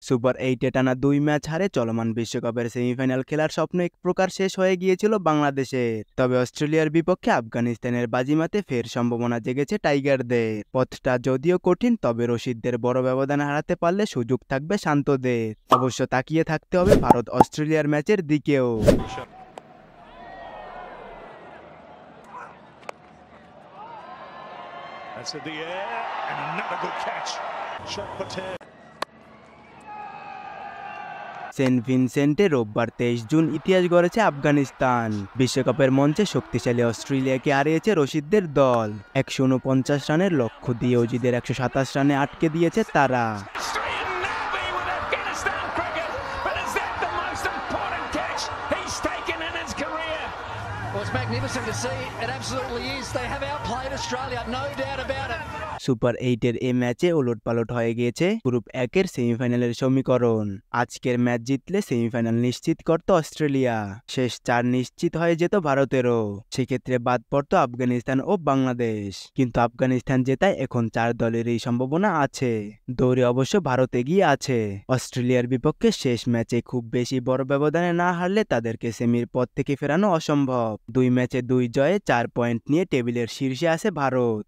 Super 8-এ টানা 2 match হারে চলমান বিশ্বকাপের সেমিফাইনাল খেলার স্বপ্ন এক প্রকার শেষ হয়ে গিয়েছিল বাংলাদেশের। তবে অস্ট্রেলিয়ার বিপক্ষে আফগানিস্তানের বাজিমাতে ফের সম্ভাবনা জেগেছে টাইগারদের। পথটা যদিও কঠিন, তবে রশিদদের বড় ব্যবধান হারাতে পারলে সুযোগ থাকবে শান্তদের। অবশ্য তাকিয়ে থাকতে হবে ভারত অস্ট্রেলিয়ার ম্যাচের দিকেও। সেন্ট ভিনসেন্টে রোববার 23 জুন ইতিহাস গড়েছে আফগানিস্তান। বিশ্বকাপের মঞ্চে শক্তিশালী অস্ট্রেলিয়াকে হারিয়েছে রশিদদের দল। 149 রানের লক্ষ্য দিয়ে অজিদের 127 রানে আটকে দিয়েছে তারা। সুপার 8-এর এই ম্যাচে ওলটপালট হয়ে গিয়েছে গ্রুপ 1-এর সেমিফাইনালের সমীকরণ। আজকের ম্যাচ জিতলে সেমিফাইনাল নিশ্চিত করত অস্ট্রেলিয়া, শেষ 4 নিশ্চিত হয়ে যেত ভারতেরও। সেক্ষেত্রে বাদ পড়ত আফগানিস্তান ও বাংলাদেশ। কিন্তু আফগানিস্তান জেতায় এখন 4 দলেরই সম্ভাবনা আছে। দৌড়ে অবশ্য ভারত এগিয়ে আছে। অস্ট্রেলিয়ার বিপক্ষে শেষ ম্যাচে খুব বেশি বড় ব্যবধানে না হারলে তাদেরকে সেমির পথ থেকে ফেরানো অসম্ভব। 2 ম্যাচে 2 জয়ে 4 পয়েন্ট নিয়ে টেবিলের শীর্ষে আছে ভারত।